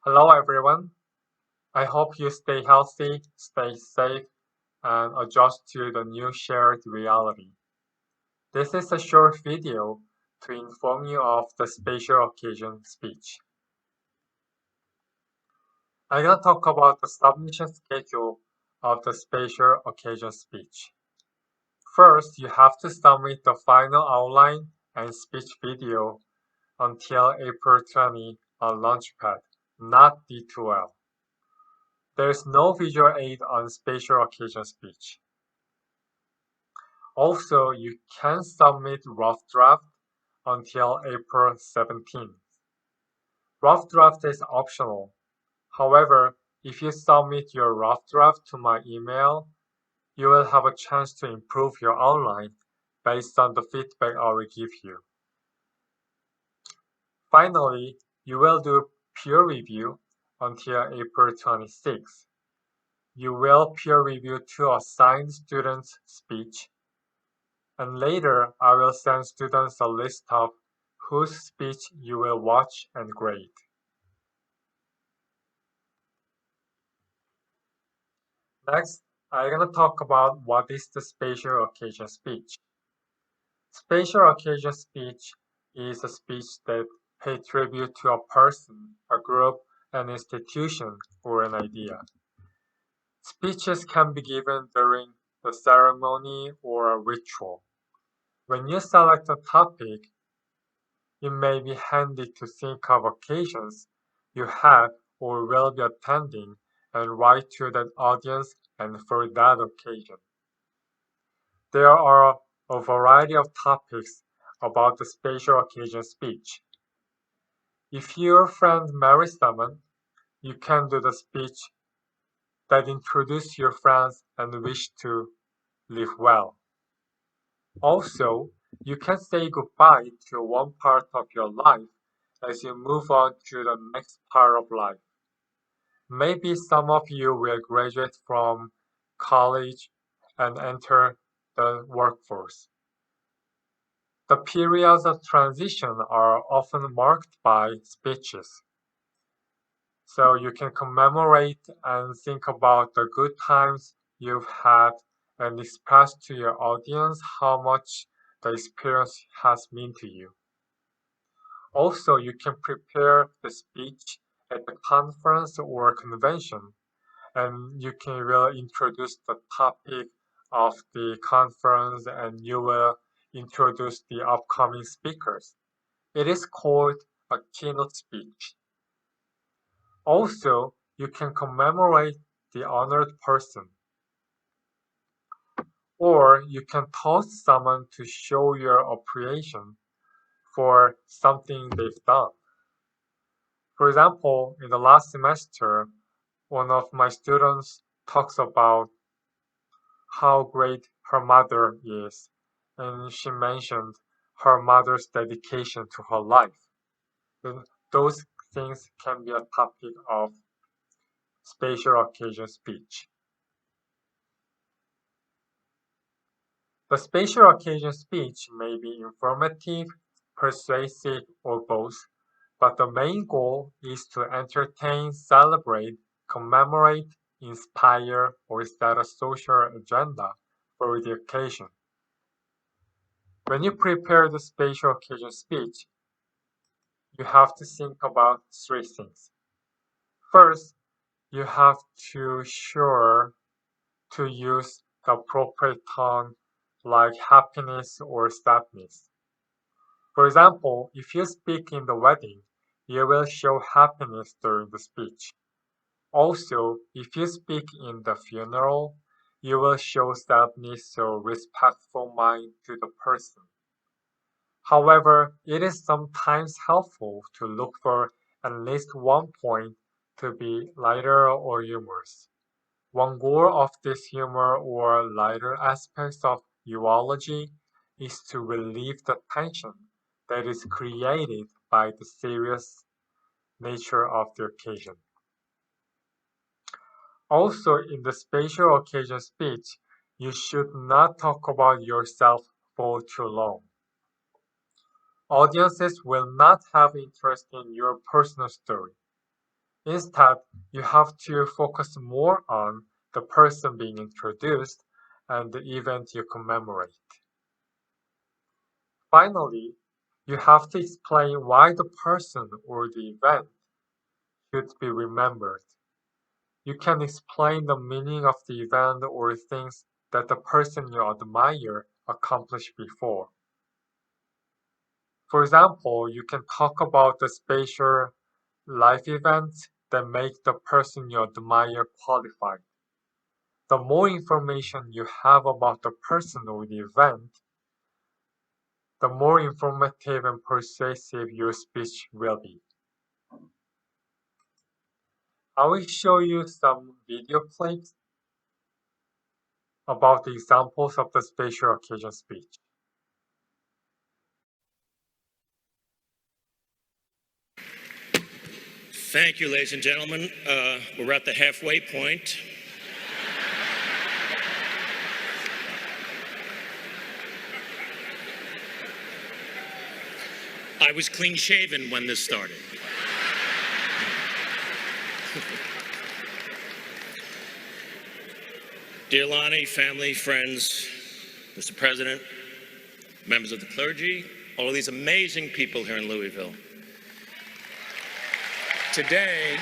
Hello everyone. I hope you stay healthy, stay safe, and adjust to the new shared reality. This is a short video to inform you of the special occasion speech. I'm going to talk about the submission schedule of the special occasion speech. First, you have to submit the final outline and speech video until April 20 on Launchpad, not D2L. There is no visual aid on special occasion speech. Also, you can submit rough draft until April 17th. Rough draft is optional. However, if you submit your rough draft to my email, you will have a chance to improve your outline based on the feedback I will give you. Finally, you will do peer review until April 26th. You will peer review two assigned students' speech, and later I will send students a list of whose speech you will watch and grade. Next, I'm going to talk about what is the special occasion speech. Special occasion speech is a speech that pays tribute to a person, a group, an institution, or an idea. Speeches can be given during the ceremony or a ritual. When you select a topic, it may be handy to think of occasions you had or will be attending and write to that audience and for that occasion. There are a variety of topics about the special occasion speech. If your friend marries someone, you can do the speech that introduces your friends and wish to live well. Also, you can say goodbye to one part of your life as you move on to the next part of life. Maybe some of you will graduate from college and enter the workforce. The periods of transition are often marked by speeches. So you can commemorate and think about the good times you've had and express to your audience how much the experience has meant to you. Also, you can prepare the speech at the conference or convention, and you can really introduce the topic of the conference and you will introduce the upcoming speakers. It is called a keynote speech. Also, you can commemorate the honored person, or you can toast someone to show your appreciation for something they've done. For example, in the last semester, one of my students talks about how great her mother is, and she mentioned her mother's dedication to her life. Those things can be a topic of special occasion speech. The special occasion speech may be informative, persuasive, or both, but the main goal is to entertain, celebrate, commemorate, inspire, or set a social agenda for the occasion. When you prepare the special occasion speech, you have to think about three things. First, you have to sure to use the appropriate tone like happiness or sadness. For example, if you speak in the wedding, you will show happiness during the speech. Also, if you speak in the funeral, you will show sadness or respectful mind to the person. However, it is sometimes helpful to look for at least one point to be lighter or humorous. One goal of this humor or lighter aspects of eulogy is to relieve the tension that is created by the serious nature of the occasion. Also, in the special occasion speech, you should not talk about yourself for too long. Audiences will not have interest in your personal story. Instead, you have to focus more on the person being introduced and the event you commemorate. Finally, you have to explain why the person or the event should be remembered. You can explain the meaning of the event or things that the person you admire accomplished before. For example, you can talk about the special life events that make the person you admire qualified. The more information you have about the person or the event, the more informative and persuasive your speech will be. I will show you some video clips about the examples of the special occasion speech. Thank you, ladies and gentlemen. We're at the halfway point. I was clean shaven when this started. Dear Lonnie, family, friends, Mr. President, members of the clergy, all of these amazing people here in Louisville. Today,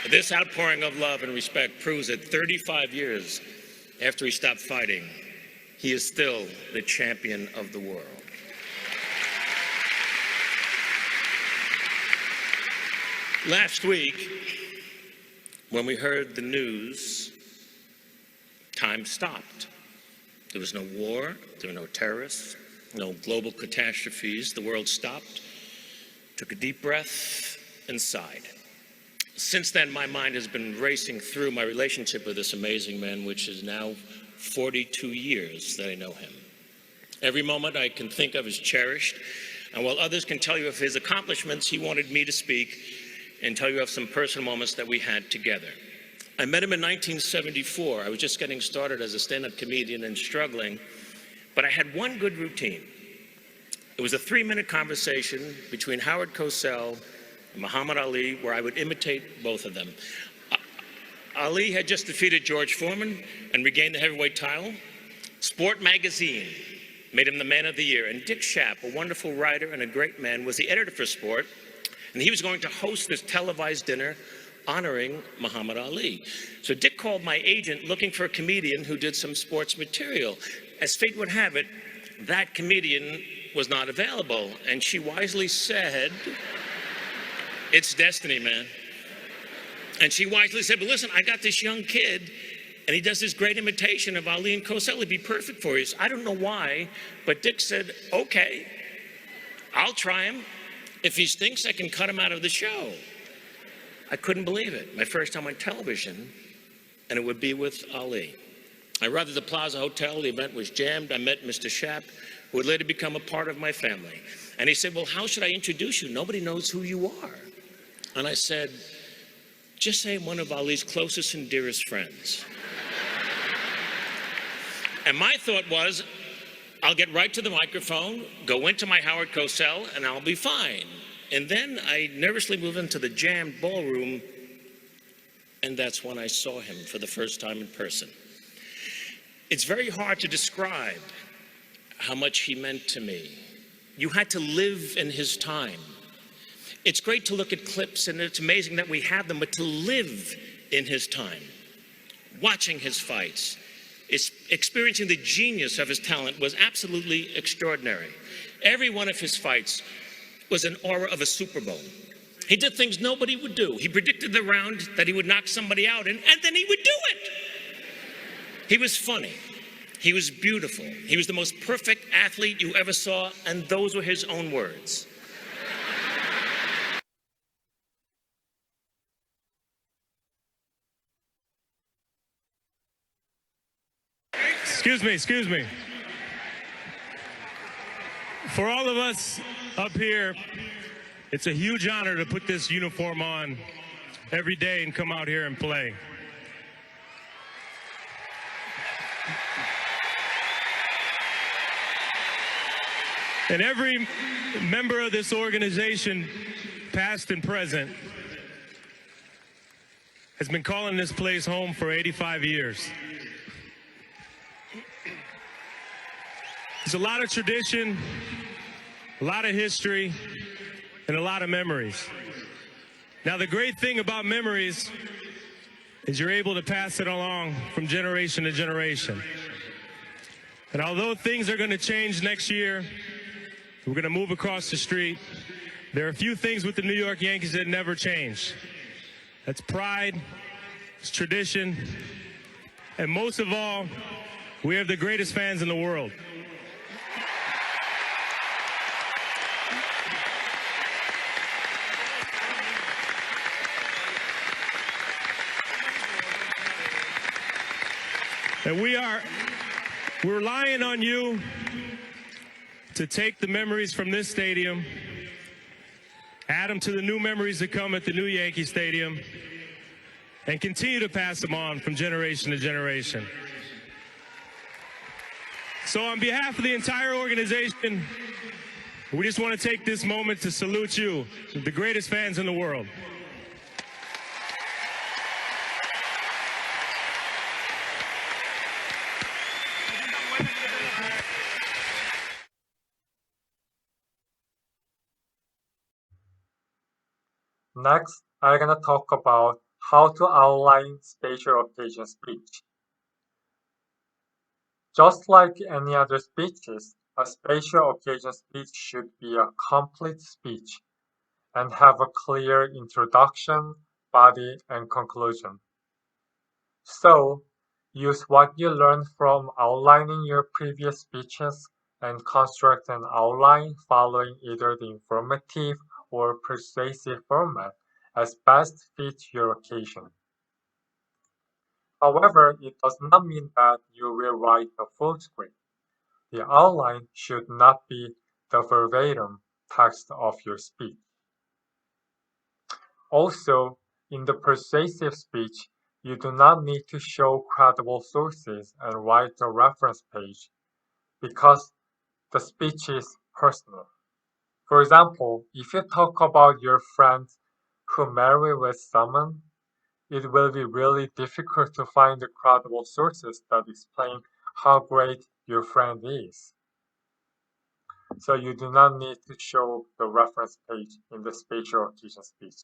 this outpouring of love and respect proves that 35 years after he stopped fighting, he is still the champion of the world. Last week, when we heard the news, time stopped. There was no war, there were no terrorists, no global catastrophes. The world stopped, took a deep breath, and sighed. Since then, my mind has been racing through my relationship with this amazing man, which is now 42 years that I know him. Every moment I can think of is cherished, and while others can tell you of his accomplishments, he wanted me to speak and tell you of some personal moments that we had together. I met him in 1974. I was just getting started as a stand-up comedian and struggling, but I had one good routine. It was a 3-minute conversation between Howard Cosell and Muhammad Ali, where I would imitate both of them. Ali had just defeated George Foreman and regained the heavyweight title. Sport magazine made him the man of the year, and Dick Schaap, a wonderful writer and a great man, was the editor for Sport, and he was going to host this televised dinner honoring Muhammad Ali. So Dick called my agent looking for a comedian who did some sports material. As fate would have it, that comedian was not available, and she wisely said, "It's destiny, man." And she wisely said, "But listen, I got this young kid, and he does this great imitation of Ali and Cosell. It'd be perfect for you." So I don't know why, but Dick said, "Okay, I'll try him. If he stinks, I can cut him out of the show." I couldn't believe it. My first time on television, and it would be with Ali. I arrived at the Plaza Hotel. The event was jammed. I met Mr. Schaap, who would later become a part of my family. And he said, "Well, how should I introduce you? Nobody knows who you are." And I said, "Just say I'm one of Ali's closest and dearest friends." And my thought was, I'll get right to the microphone, go into my Howard Cosell, and I'll be fine. And then I nervously moved into the jammed ballroom, and that's when I saw him for the first time in person. It's very hard to describe how much he meant to me. You had to live in his time. It's great to look at clips, and it's amazing that we have them, but to live in his time, watching his fights, experiencing the genius of his talent was absolutely extraordinary. Every one of his fights was an aura of a Super Bowl. He did things nobody would do. He predicted the round that he would knock somebody out in, and then he would do it. He was funny. He was beautiful. He was the most perfect athlete you ever saw, and those were his own words. Excuse me. For all of us up here, it's a huge honor to put this uniform on every day and come out here and play. And every member of this organization past and present, has been calling this place home for 85 years. There's a lot of tradition, a lot of history, and a lot of memories. Now, the great thing about memories is you're able to pass it along from generation to generation. And although things are going to change next year, we're going to move across the street, there are a few things with the New York Yankees that never change. That's pride, it's tradition, and most of all, we have the greatest fans in the world. And we're relying on you to take the memories from this stadium, add them to the new memories that come at the new Yankee Stadium, and continue to pass them on from generation to generation. So on behalf of the entire organization, we just want to take this moment to salute you, the greatest fans in the world. Next, I'm going to talk about how to outline special occasion speech. Just like any other speeches, a special occasion speech should be a complete speech and have a clear introduction, body, and conclusion. So, use what you learned from outlining your previous speeches and construct an outline following either the informative or persuasive format as best fits your occasion. However, it does not mean that you will write the full script. The outline should not be the verbatim text of your speech. Also, in the persuasive speech, you do not need to show credible sources and write a reference page because the speech is personal. For example, if you talk about your friend who married with someone, it will be really difficult to find the credible sources that explain how great your friend is. So you do not need to show the reference page in the special occasion speech.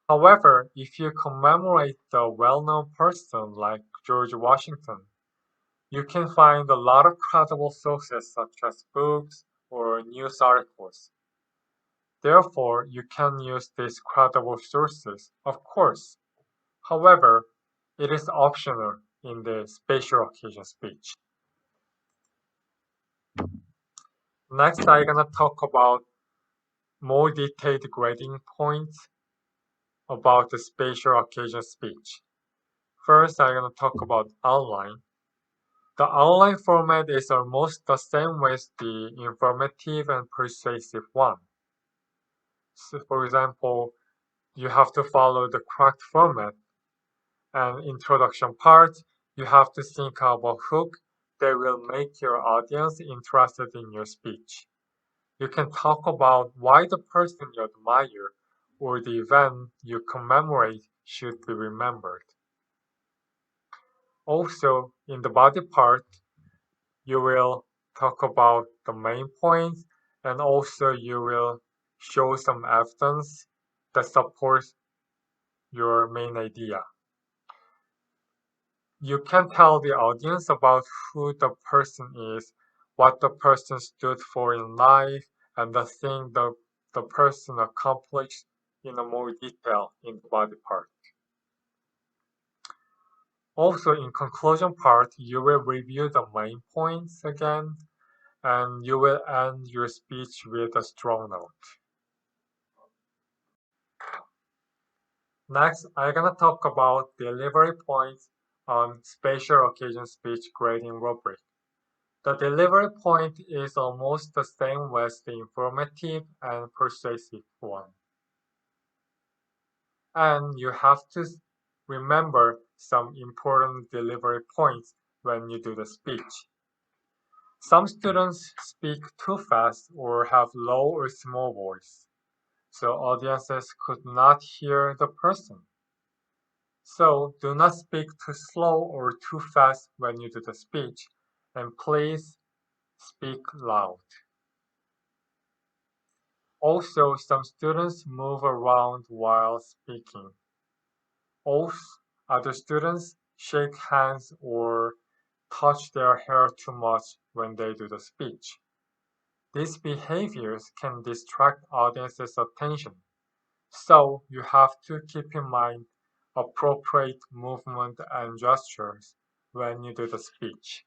However, if you commemorate a well-known person like George Washington, you can find a lot of credible sources such as books or news articles. Therefore, you can use these credible sources, of course. However, it is optional in the special occasion speech. Next, I'm going to talk about more detailed grading points about the special occasion speech. First, I'm going to talk about outline. The outline format is almost the same with the informative and persuasive one. So, for example, you have to follow the correct format. And introduction part, you have to think of a hook that will make your audience interested in your speech. You can talk about why the person you admire or the event you commemorate should be remembered. Also, in the body part, you will talk about the main points and also you will show some evidence that supports your main idea. You can tell the audience about who the person is, what the person stood for in life, and the thing the person accomplished in a more detail in the body part. Also, in conclusion part, you will review the main points again, and you will end your speech with a strong note. Next, I'm gonna talk about delivery points on special occasion speech grading rubric. The delivery point is almost the same with the informative and persuasive one. And you have to remember some important delivery points when you do the speech. Some students speak too fast or have low or small voice. so audiences could not hear the person. So do not speak too slow or too fast when you do the speech, and please speak loud. Also, some students move around while speaking. Also, other students shake hands or touch their hair too much when they do the speech. These behaviors can distract audience's attention, so you have to keep in mind appropriate movement and gestures when you do the speech.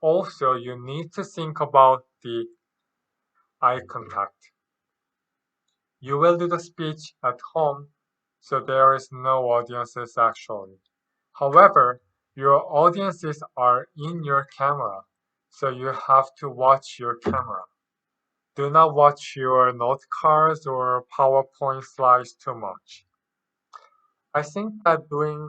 Also, you need to think about the eye contact. You will do the speech at home, so there is no audiences actually. However, your audiences are in your camera, so you have to watch your camera. Do not watch your note cards or PowerPoint slides too much. I think that doing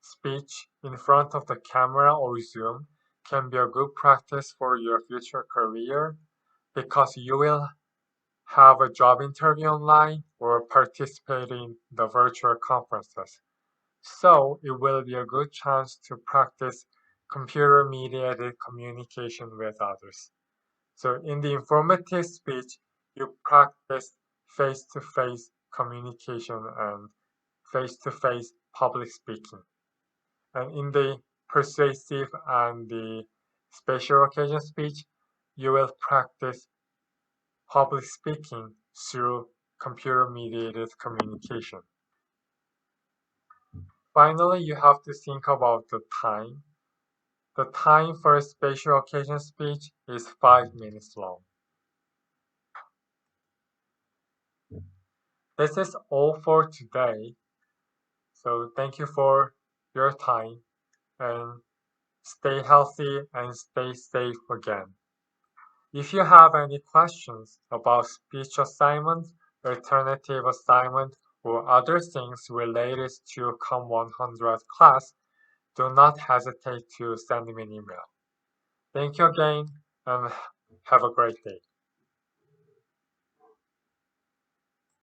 speech in front of the camera or Zoom can be a good practice for your future career because you will have a job interview online or participate in the virtual conferences. So it will be a good chance to practice computer mediated communication with others. So in the informative speech, you practice face-to-face communication and face-to-face public speaking. And in the persuasive and the special occasion speech, you will practice public speaking through computer-mediated communication. Finally, you have to think about the time. The time for a special occasion speech is 5 minutes long. This is all for today. So thank you for your time and stay healthy and stay safe again. If you have any questions about speech assignment, alternative assignment, or other things related to COM 100 class, do not hesitate to send me an email. Thank you again and have a great day.